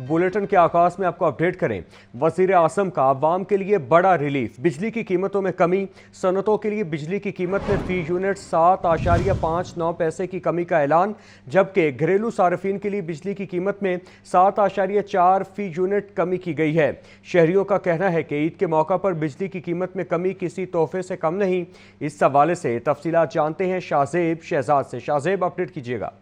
Bulletin के आगाज में आपको अपडेट करें। वजीर आजम का अवाम के लिए बड़ा रिलीफ, बिजली की कीमतों में कमी। सनतों के लिए बिजली की कीमत में फी यूनिट 7.59 पैसे की कमी का ऐलान, जबकि घरेलू सार्फिन के लिए बिजली की कीमत में 7.4 फी यूनिट कमी की गई है। शहरियों का कहना है कि ईद के मौका पर बिजली की कीमत में कमी किसी तोहफे से कम नहीं। इस हवाले से तफसीलात जानते हैं शाहजेब शहजाद से। शाहजेब, अपडेट कीजिएगा।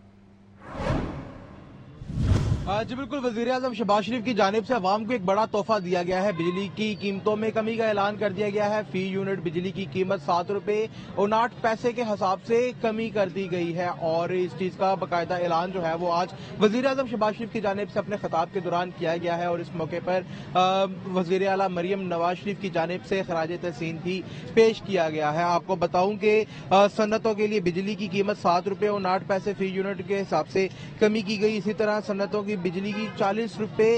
जी बिल्कुल, वजीर आजम शहबाज शरीफ की जानिब से अवाम को एक बड़ा तोहफा दिया गया है। बिजली की कीमतों में कमी का ऐलान कर दिया गया है। फी यूनिट बिजली की कीमत 7 रुपए 59 पैसे के हिसाब से कमी कर दी गई है और इस चीज का बाकायदा ऐलान जो है वो आज वजीर आजम शहबाज शरीफ की जानिब से अपने खिताब के दौरान किया गया है और इस मौके पर वजीर आला मरियम नवाज शरीफ की जानिब से खराज तहसीन भी पेश किया गया है। आपको बताऊं कि सन्नतों के लिए बिजली की कीमत 7 रुपए 59 पैसे फी यूनिट के हिसाब से कमी की गई। इसी तरह सन्नतों की बिजली की 40 रुपए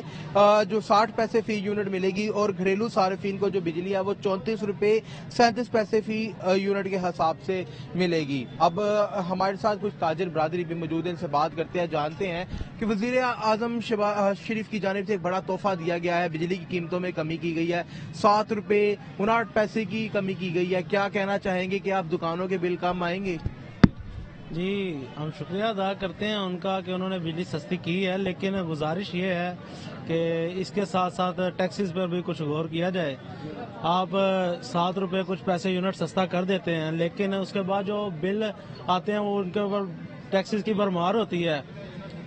जो 60 पैसे फी यूनिट मिलेगी और घरेलू सार्फिन को जो बिजली है वो 34 रुपए 37 पैसे फी यूनिट के हिसाब से मिलेगी। अब हमारे साथ कुछ ताजिर बरादरी भी मौजूद है, इनसे बात करते हैं, जानते हैं कि वजीर आजम शहबाज शरीफ की जानिब से एक बड़ा तोहफा दिया गया है। बिजली की कीमतों में कमी की गई है, 7 रुपए 59 पैसे की कमी की गई है। क्या कहना चाहेंगे कि आप दुकानों के बिल कम आएंगे? जी, हम शुक्रिया अदा करते हैं उनका कि उन्होंने बिजली सस्ती की है, लेकिन गुजारिश ये है कि इसके साथ साथ टैक्सेस पर भी कुछ गौर किया जाए। आप 7 रुपए कुछ पैसे यूनिट सस्ता कर देते हैं, लेकिन उसके बाद जो बिल आते हैं वो उनके ऊपर टैक्सेस की भरमार होती है।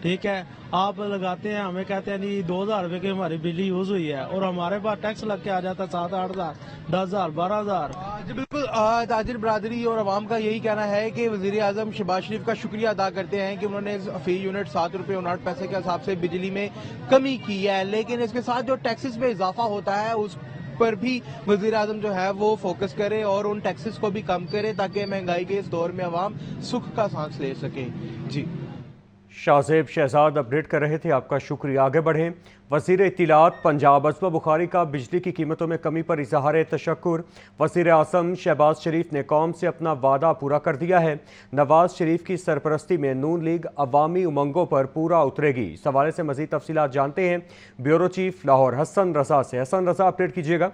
ठीक है, आप लगाते हैं, हमें कहते हैं नहीं 2000 रुपए की हमारी बिजली यूज हुई है और हमारे पास टैक्स लग के आ जाता है 7-8 हजार, 10 हजार, 12 हजार। जी बिल्कुल, ताजिर बरादरी और आवाम का यही कहना है कि वजीर आजम शहबाज शरीफ का शुक्रिया अदा करते हैं कि उन्होंने फी यूनिट 7 रुपए 59 पैसे के हिसाब से बिजली में कमी की है, लेकिन इसके साथ जो टैक्सेस में इजाफा होता है उस पर भी वजीर आजम जो है वो फोकस करे और उन टैक्सेस को भी कम करे ताकि महंगाई के इस दौर में आवाम सुख का सांस ले सके। जी, शाहजेब शहजाद अपडेट कर रहे थे, आपका शुक्रिया। आगे बढ़ें। वज़ीर इत्तिलात पंजाब अज़मा बुखारी का बिजली की कीमतों में कमी पर इज़हार तशक्कुर। वज़ीर आज़म शहबाज शरीफ ने कौम से अपना वादा पूरा कर दिया है। नवाज शरीफ की सरपरस्ती में नून लीग अवामी उमंगों पर पूरा उतरेगी। इस हवाले से मज़ीद तफसीलात जानते हैं ब्यूरो चीफ लाहौर हसन रज़ा से। हसन रज़ा, अपडेट कीजिएगा।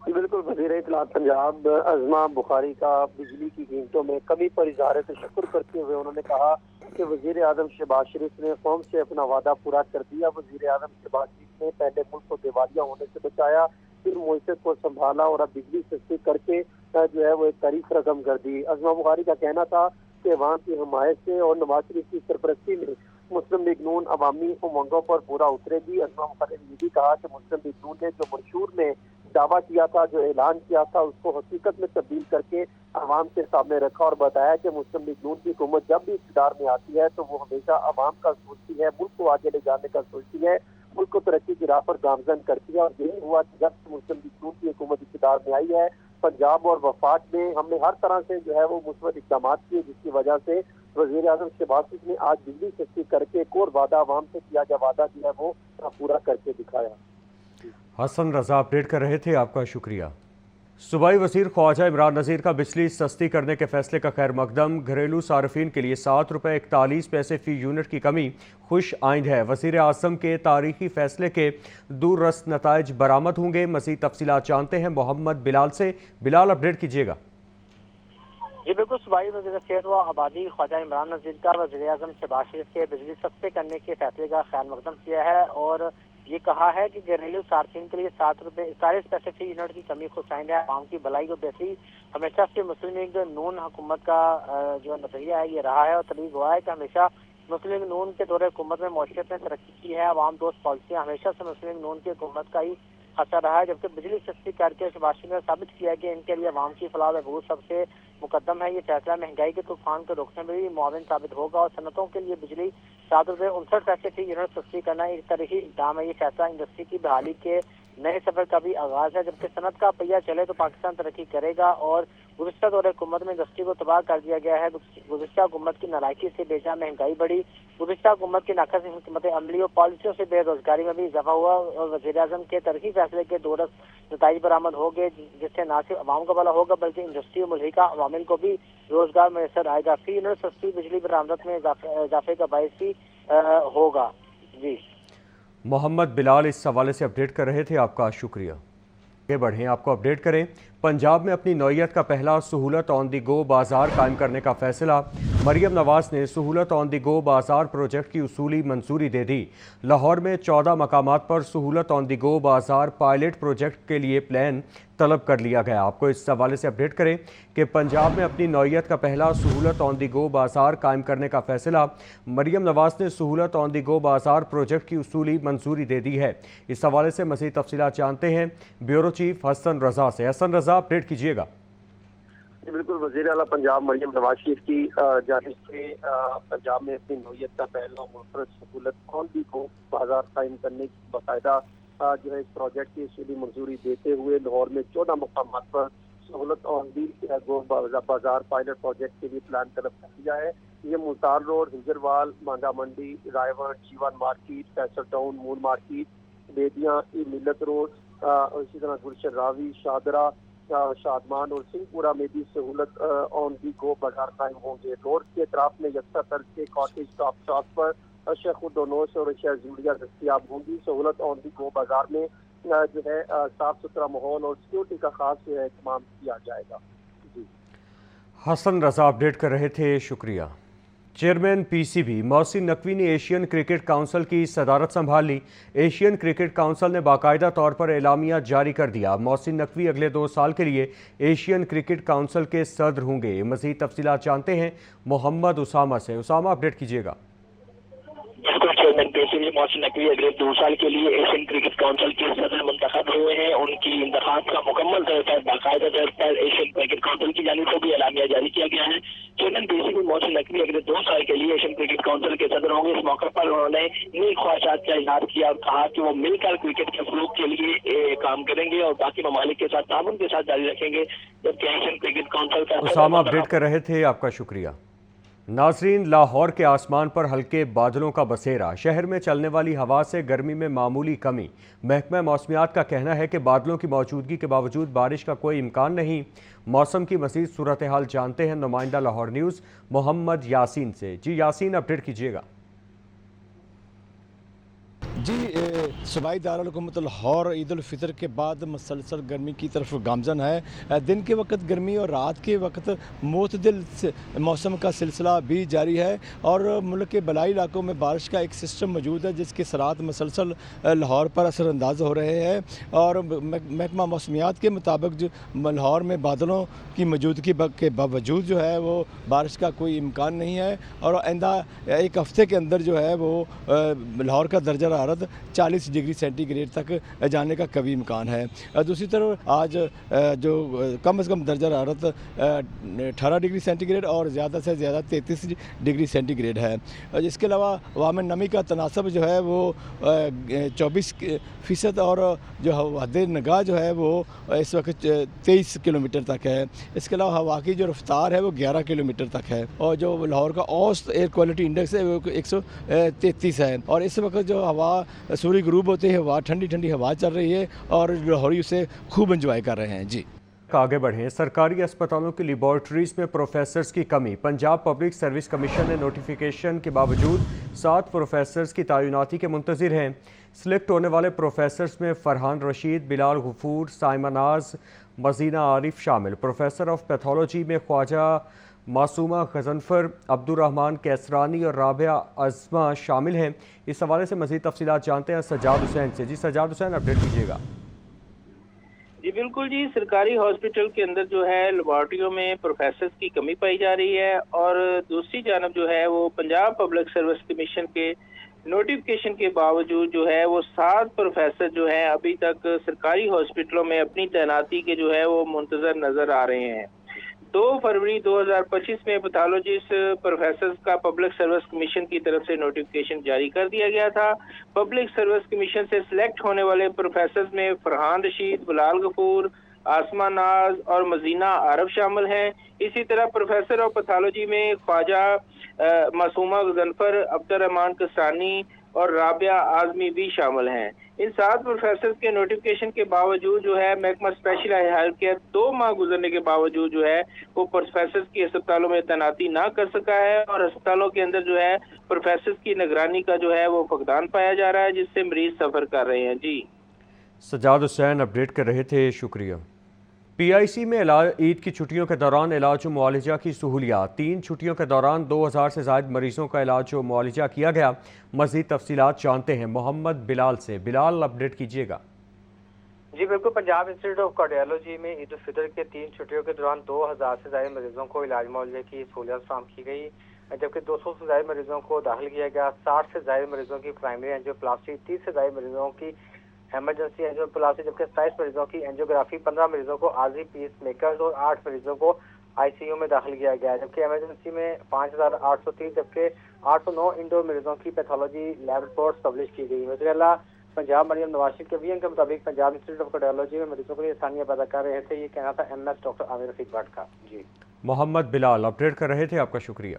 बिल्कुल, वज़ीर इत्तिलात पंजाब अज़मा बुखारी का बिजली की कीमतों में कमी पर इज़हार तशक्कुर करते हुए उन्होंने कहा कि वज़ीर आज़म शहबाज शरीफ ने कौम से अपना वादा पूरा कर दिया। वज़ीर आज़म शहबाज शरीफ ने पहले मुल्क को दिवालिया होने से बचाया, फिर मुआशरत को संभाला और अब बिजली सस्ती करके जो है वो एक तारीफ रकम कर दी। अज़मा बुखारी का कहना था कि अवाम की हमायत से और नवाज शरीफ की सरपरस्ती में मुस्लिम लीग नून अवामी उमंगों पर पूरा उतरेगी। अज़मा बुखारी ने ये भी कहा कि मुस्लिम लीग नून ने जो मंशूर में दावा किया था, जो ऐलान किया था, उसको हकीकत में तब्दील करके आवाम के सामने रखा और बताया कि मुस्लिम लीग नून की हुकूमत जब भी इक़्तिदार में आती है तो वो हमेशा आवाम का सोचती है, मुल्क को आगे ले जाने का सोचती है, मुल्क को तरक्की की राह पर गामजन करती है। और यही हुआ कि जब मुस्लिम लीग नून की हुकूमत इक़्तिदार में आई है, पंजाब और वफाक में हमने हर तरह से जो है वो मुस्बत इक़दाम किए, जिसकी वजह से वज़ीर आज़म शहबाज शरीफ ने आज बिजली सस्ती करके एक और वादा आवाम से किया गया वादा जो है वो पूरा करके दिखाया। हसन रज़ा अपडेट कर रहे थे, आपका शुक्रिया। सूबाई वज़ीर ख्वाजा इमरान नज़ीर का बिजली सस्ती करने के फैसले का खैर मकदम। घरेलू सार्फिन के लिए 7 रुपए 41 पैसे फ़ी यूनिट की कमी खुश आइंद है। वज़ीर आज़म के तारीखी फैसले के दूररस्त नताइज बरामद होंगे। मज़ीद तफसीलात जानते हैं मोहम्मद बिलाल से। बिलाल, अपडेट कीजिएगा। जी बिल्कुल, सूबाई वज़ीर सेहत व आबादी ख्वाजा इमरान नज़ीर का वज़ीर आज़म शहबाज शरीफ के बिजली सस्ते करने के फैसले का खैर मकदम किया है और ये कहा है कि घरेलू सार्फिन के लिए 7 रुपए 41 पैसे फी यूनिट की कमी खुशाइंद है। आवाम की भलाई और बेहतरी हमेशा से मुस्लिम लीग नून हुकूमत का जो नजरिया है ये रहा है और तरीक हुआ है कि हमेशा मुस्लिम लीग नून के दौरे हुकूमत में मौशरत ने तरक्की की है। आवाम दोस्त पॉलिसियाँ हमेशा से मुस्लिम लीग नून की हुकूमत का ही खसा रहा है, जबकि बिजली सस्ती करके शहबाज शरीफ ने साबित किया है कि इनके लिए आवाम की फलाह बहबूद सबसे मुकदम है। ये फैसला महंगाई के तूफान को रोकने में भी मुआविन साबित होगा और सनतों के लिए बिजली 7 रुपए 59 पैसे फी यूनिट सस्ती करना एक तरीकी इकदाम है। ये फैसला इंडस्ट्री की बहाली के नए सफर का भी आगाज है। जबकि सनत का पहिया चले तो पाकिस्तान तरक्की करेगा और गुज़िश्ता दौरे हुकूमत में इंडस्ट्री को तबाह कर दिया गया है। गुज़िश्ता हुकूमत की नालायकी से बेजा महंगाई बढ़ी, गुज़िश्ता हुकूमत की नाकास हिकमत अमली और पॉलिसियों से बेरोजगारी में भी इजाफा हुआ और वज़ीर आज़म के तरक्की फैसले के दूररस्त नताइज बरामद हो गए, जिससे न सिर्फ अवाम का भला होगा बल्कि इंडस्ट्री और मुल्हिका अवामिल को भी रोजगार मैसर आएगा। फी यूनिट सस्ती बिजली बरामदत में इजाफे का बायस भी होगा। जी मोहम्मद बिलाल इस हवाले से अपडेट कर रहे थे, आपका शुक्रिया। आगे बढ़ें, आपको अपडेट करें। पंजाब में अपनी नौयत का पहला सहूलत ऑन दी गो बाजार कायम करने का फैसला। मरियम नवाज ने सहूलत ऑन दी गो बाजार प्रोजेक्ट की उसूली मंजूरी दे दी। लाहौर में 14 मकामात पर सहूलत ऑन दी गो बाजार पायलट प्रोजेक्ट के लिए प्लान तलब कर लिया गया। आपको इस हवाले से अपडेट करें कि पंजाब में अपनी नौयत का पहला सहूलत ऑन दी गो बाजार कायम करने का फैसला। मरियम नवाज ने सहूलत ऑन दी गो बाजार प्रोजेक्ट की उसूली मंजूरी दे दी है। इस हवाले से मज़ीद तफसीलात जानते हैं ब्यूरो चीफ हसन रजा से। हसन रजा, अपडेट कीजिएगा। बिल्कुल, वज़ीर आला पंजाब मरियम नवाज शरीफ की जानिब से पंजाब में अपनी नौयत का पहला मुनफरद सहूलत ऑन दी गो बाजार कायम करने की बाकायदा जो है इस प्रोजेक्ट की उसूली मंजूरी देते हुए लाहौर में 14 मकामात पर सहूलत ऑन दी गो बाजार पायलट प्रोजेक्ट के लिए प्लान तलब कर दिया है। ये मुल्तान रोड, हिजरवाल, मांडा Mandi, Raiwan, Jeevan market, Faisal town, moon market, Bediyan, Millat road और इसी तरह गुलशन रावी, शादरा, शादमान और सिंहपुरा में भी सहूलत ऑन दी गो बाजार कायम होंगे। रोड के अतराफ में यकसा तर्ज के कॉटेज टॉप शॉप पर शेखुद्दोनोस और जूलिया दस्तियाब होंगी। सहूलत ऑन दी गो बाजार में जो है साफ सुथरा माहौल और सिक्योरिटी का खास एहतमाम किया जाएगा। जी, हसन रजा अपडेट कर रहे थे, शुक्रिया। चेयरमैन पीसीबी मोहसिन नकवी ने एशियन क्रिकेट काउंसिल की सदारत संभाल ली। एशियन क्रिकेट काउंसिल ने बाकायदा तौर पर एलामिया जारी कर दिया। मोहसिन नकवी अगले 2 साल के लिए एशियन क्रिकेट काउंसिल के सदर होंगे। मज़ीद तफसीलात जानते हैं मोहम्मद उसामा से। उसामा, अपडेट कीजिएगा। चेयरमैन पीसीबी मोहसिन नकवी अगले 2 साल के लिए एशियन क्रिकेट काउंसिल के सदर मुंतखब हुए हैं। उनकी इंतखाब का मुकम्मल तौर पर बाकायदा तौर पर एशियन क्रिकेट काउंसिल की जानिब से भी एलामिया जारी किया गया है। चेयरमैन पीसीबी मोहसिन नकवी अगले 2 साल के लिए एशियन क्रिकेट काउंसिल के सदर होंगे। इस मौके पर उन्होंने नई ख्वाहिशात का इजहार किया और कहा कि वो मिलकर क्रिकेट के फरोग के लिए काम करेंगे और बाकी ममालिक के साथ ताउन के साथ जारी रखेंगे। जबकि एशियन क्रिकेट काउंसिल का उसामा अपडेट कर रहे थे, आपका शुक्रिया। नाजरीन, लाहौर के आसमान पर हल्के बादलों का बसेरा। शहर में चलने वाली हवा से गर्मी में मामूली कमी। महकमा मौसमियात का कहना है कि बादलों की मौजूदगी के बावजूद बारिश का कोई इम्कान नहीं। मौसम की मज़ीद सूरत हाल जानते हैं नुमाइंदा लाहौर न्यूज़ मोहम्मद यासीन से। जी यासीन, अपडेट कीजिएगा। जी, सूबाई दारुल-हुकूमत लाहौर ईद उल फितर के बाद मसलसल गर्मी की तरफ गामजन है। दिन के वक्त गर्मी और रात के वक्त मोतदिल मौसम का सिलसिला भी जारी है और मुल्क के बलाई इलाकों में बारिश का एक सिस्टम मौजूद है जिसके सरात मसलसल लाहौर पर असरअंदाज हो रहे हैं। और महकमा मौसमियात के मुताबिक जो लाहौर में बादलों की मौजूदगी के बावजूद जो है वो बारिश का कोई इम्कान नहीं है और आइंदा एक हफ्ते के अंदर जो है वो लाहौर का दर्जा हरारत 40 डिग्री सेंटीग्रेड तक जाने का कभी इम्कान है। दूसरी तरफ आज जो कम से कम दर्जा हरारत 18 डिग्री सेंटीग्रेड और ज़्यादा से ज़्यादा 33 डिग्री सेंटीग्रेड है। इसके अलावा हवा में नमी का तनासब जो है वो 24% और जो हद नगाह जो है वो इस वक्त 23 किलोमीटर तक है। इसके अलावा हवा की जो रफ्तार है वो 11 किलोमीटर तक है और जो लाहौर का औसत एयर क्वालिटी इंडेक्स है वो 133 है। और इस वक्त जो हवा सूर्य गुरूब होते हैं हवा ठंडी ठंडी हवा चल रही है और लाहौरी उसे खूब एंजॉय कर रहे हैं। जी, आगे बढ़ें। सरकारी अस्पतालों की लेबॉर्ट्रीज में प्रोफेसर्स की कमी। पंजाब पब्लिक सर्विस कमीशन ने नोटिफिकेशन के बावजूद 7 प्रोफेसर्स की तैनाती के मुंतज़िर हैं। सिलेक्ट होने वाले प्रोफेसर्स में फरहान रशीद, बिलाल गफूर, साइमा नाज, मजीना आरिफ शामिल। प्रोफेसर ऑफ पैथोलॉजी में ख्वाजा मासूमा गजनफर, अब्दुर्रहमान कैसरानी और राबिया अज़मा शामिल हैं। इस हवाले से मज़ीद तफसीलात जानते हैं सज्जाद हुसैन से। जी सज्जाद हुसैन, अपडेट कीजिएगा। जी बिल्कुल जी, सरकारी हॉस्पिटल के अंदर जो है लेबॉर्ट्रियों में प्रोफेसर्स की कमी पाई जा रही है और दूसरी जानब जो है वो पंजाब पब्लिक सर्विस कमीशन के नोटिफिकेशन के बावजूद जो है वो 7 प्रोफेसर जो हैं अभी तक सरकारी हॉस्पिटलों में अपनी तैनाती के जो है वो मुंतजर नजर आ रहे हैं। 2 फरवरी 2025 में पैथोलॉजिस्ट प्रोफेसर का पब्लिक सर्विस कमीशन की तरफ से नोटिफिकेशन जारी कर दिया गया था। पब्लिक सर्विस कमीशन से सिलेक्ट होने वाले प्रोफेसर में फरहान रशीद, बिलाल गफूर, आसमा नाज और मजीना आरफ शामिल हैं। इसी तरह प्रोफेसर ऑफ पैथोलॉजी में ख्वाजा मासूमा गजनफर, अब्दुर्रहमान कैसरानी اور رابعہ اعظمی بھی شامل ہیں۔ ان 7 پروفیسرز کے نوٹیفکیشن کے باوجود جو ہے محکمہ اسپیشل ہیلتھ کیئر 2 ماہ گزرنے کے باوجود جو ہے وہ پروفیسرز کی اسپتالوں میں تعیناتی نہ کر سکا ہے، اور اسپتالوں کے اندر جو ہے پروفیسرز کی نگرانی کا جو ہے وہ فقدان پایا جا رہا ہے، جس سے مریض سفر کر رہے ہیں۔ جی سجاد حسین اپڈیٹ کر رہے تھے، شکریہ۔ پی آئی سی میں عید کی چھٹیوں کے دوران علاج و معالجہ کی سہولیات۔ 3 چھٹیوں کے دوران 2000 سے زائد مریضوں کا علاج و معالجہ کیا گیا۔ مزید تفصیلات جانتے ہیں محمد بلال سے۔ بلال اپڈیٹ کیجیے گا۔ جی بالکل، پنجاب انسٹیٹیوٹ آف کارڈیالوجی میں عید الفطر کے 3 چھٹیوں کے دوران 2000 سے زائد مریضوں کو علاج معالجے کی سہولیات فراہم کی گئی، جبکہ 200 سے زائد مریضوں کو داخل کیا گیا۔ 60 سے زائد مریضوں کی پرائمری اینجیوپلاسٹی، 30 سے زائد مریضوں کی ایمرجنسی اینجیوپلاسٹی، جبکہ 27 مریضوں کی اینجیوگرافی، 15 مریضوں کو عارضی پیس میکرز اور 8 مریضوں کو آئی سی یو میں داخل کیا گیا، جبکہ ایمرجنسی میں 5830 جبکہ 809 انڈور مریضوں کی پیتھولوجی لیب رپورٹس پبلش کی گئی۔ وزیر اعلیٰ پنجاب مریم نواز شریف کے ویژن کے مطابق پنجاب انسٹیٹیوٹ آف کارڈیالوجی میں مریضوں کے لیے آسانیاں پیدا کر رہے تھے، یہ کہنا تھا M S doctor Aamir Rafiq Butt کا۔ جی محمد بلال اپڈیٹ کر رہے تھے، آپ کا شکریہ۔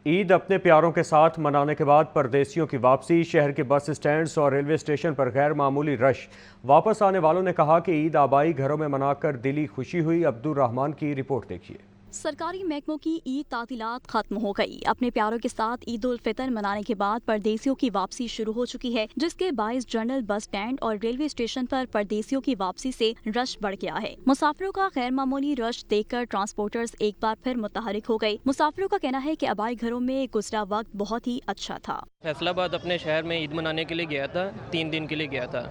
عید اپنے پیاروں کے ساتھ منانے کے بعد پردیسیوں کی واپسی۔ شہر کے بس اسٹینڈز اور ریلوے اسٹیشن پر غیر معمولی رش۔ واپس آنے والوں نے کہا کہ عید آبائی گھروں میں منا کر دلی خوشی ہوئی۔ عبد الرحمان کی رپورٹ دیکھیے۔ سرکاری محکموں کی عید تعطیلات ختم ہو گئی۔ اپنے پیاروں کے ساتھ عید الفطر منانے کے بعد پردیسیوں کی واپسی شروع ہو چکی ہے، جس کے باعث جنرل بس اسٹینڈ اور ریلوے اسٹیشن پر پردیسیوں کی واپسی سے رش بڑھ گیا ہے۔ مسافروں کا غیر معمولی رش دیکھ کر ٹرانسپورٹرز ایک بار پھر متحرک ہو گئے۔ مسافروں کا کہنا ہے کہ آبائی گھروں میں گزرا وقت بہت ہی اچھا تھا۔ فیصل آباد اپنے شہر میں عید منانے کے لیے گیا تھا، 3 دن کے لیے گیا تھا،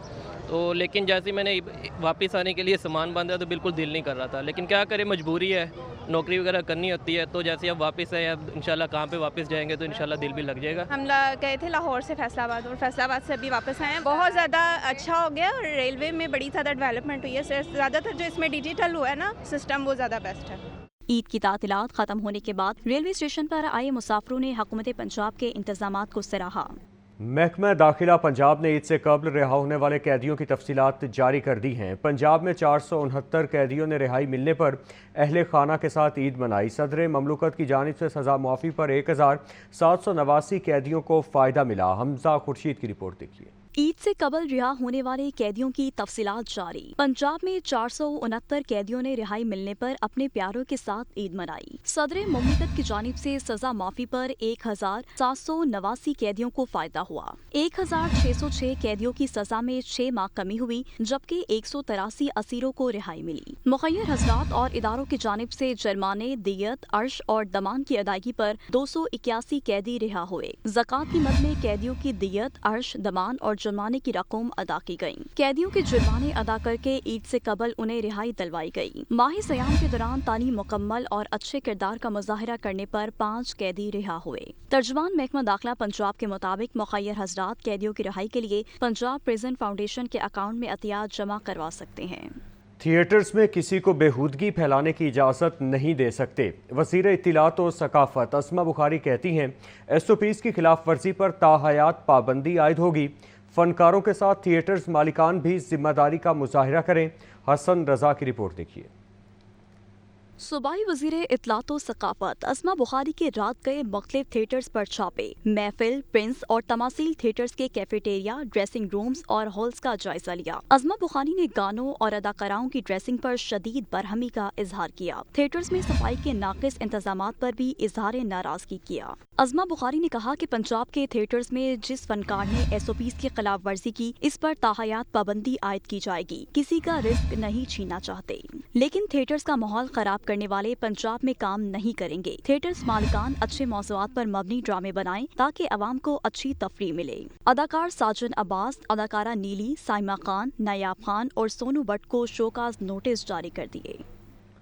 تو لیکن جیسے میں نے واپس آنے کے لیے سامان باندھا تو بالکل دل نہیں کر رہا تھا، لیکن کیا کرے، مجبوری ہے، نوکری وغیرہ کرنی ہوتی ہے، تو جیسے اب واپس آئے، اب انشاءاللہ کہاں پہ واپس جائیں گے تو انشاءاللہ دل بھی لگ جائے گا۔ ہم گئے تھے لاہور سے فیصل آباد، اور فیصل آباد سے ابھی واپس آئے ہیں۔ بہت زیادہ اچھا ہو گیا، اور ریلوے میں بڑی زیادہ ڈیولپمنٹ ہوئی ہے، زیادہ تر جو اس میں ڈیجیٹل ہوا ہے نا سسٹم، وہ زیادہ بیسٹ ہے۔ عید کی تعطیلات ختم ہونے کے بعد ریلوے اسٹیشن پر آئے مسافروں نے حکومت پنجاب کے انتظامات کو سراہا۔ محکمہ داخلہ پنجاب نے عید سے قبل رہا ہونے والے قیدیوں کی تفصیلات جاری کر دی ہیں۔ پنجاب میں 469 قیدیوں نے رہائی ملنے پر اہل خانہ کے ساتھ عید منائی۔ صدر مملکت کی جانب سے سزا معافی پر 1789 قیدیوں کو فائدہ ملا۔ حمزہ خورشید کی رپورٹ دیکھیے۔ عید سے قبل رہا ہونے والے قیدیوں کی تفصیلات جاری۔ پنجاب میں 469 قیدیوں نے رہائی ملنے پر اپنے پیاروں کے ساتھ عید منائی۔ صدر مملکت کی جانب سے سزا معافی پر 1789 قیدیوں کو فائدہ ہوا۔ 1606 قیدیوں کی سزا میں 6 ماہ کمی ہوئی، جبکہ 183 اسیروں کو رہائی ملی۔ مخیر حضرات اور اداروں کی جانب سے جرمانے، دیت، عرش اور دمان کی ادائیگی پر 281 قیدی رہا ہوئے۔ زکوٰۃ کی مد میں قیدیوں کی دیت، عرش، دمان اور جرمانے کی رقم ادا کی گئیں۔ قیدیوں کے جرمانے ادا کر کے عید سے قبل انہیں رہائی دلوائی گئی۔ ماہ سیام کے دوران تعلیم مکمل اور اچھے کردار کا مظاہرہ کرنے پر 5 قیدی رہا ہوئے۔ ترجمان محکمہ داخلہ پنجاب کے مطابق مخیر حضرات قیدیوں کی رہائی کے لیے پنجاب پریزن فاؤنڈیشن کے اکاؤنٹ میں عطیات جمع کروا سکتے ہیں۔ تھیٹرز میں کسی کو بےہودگی پھیلانے کی اجازت نہیں دے سکتے۔ وزیر اطلاعات و ثقافت اسما بخاری کہتی ہیں ایس او پیز کی خلاف ورزی پر تاحیات پابندی عائد ہوگی۔ فنکاروں کے ساتھ تھیٹرز مالکان بھی ذمہ داری کا مظاہرہ کریں۔ حسن رضا کی رپورٹ دیکھیے۔ صوبائی وزیر اطلاعات و ثقافت اسما بخاری کے رات گئے مختلف تھیٹرز پر چھاپے۔ محفل، پرنس اور تماثیل تھیٹرز کے کیفیٹیریا، ڈریسنگ رومز اور ہالز کا جائزہ لیا۔ اسما بخاری نے گانوں اور اداکاراؤں کی ڈریسنگ پر شدید برہمی کا اظہار کیا۔ تھیٹرز میں صفائی کے ناقص انتظامات پر بھی اظہار ناراضگی کیا۔ اسما بخاری نے کہا کہ پنجاب کے تھیٹرز میں جس فنکار نے ایس او پیز کی خلاف ورزی کی، اس پر تاحیات پابندی عائد کی جائے گی۔ کسی کا رزق نہیں چھیننا چاہتے، لیکن تھیٹرز کا ماحول خراب کرنے والے پنجاب میں کام نہیں کریں گے۔ تھیٹرز مالکان اچھے موضوعات پر مبنی ڈرامے بنائیں تاکہ عوام کو اچھی تفریح ملے۔ اداکار ساجن عباس، اداکارہ نیلی، سائمہ خان، نایاب خان اور سونو بٹ کو شوکاز نوٹس جاری کر دیے۔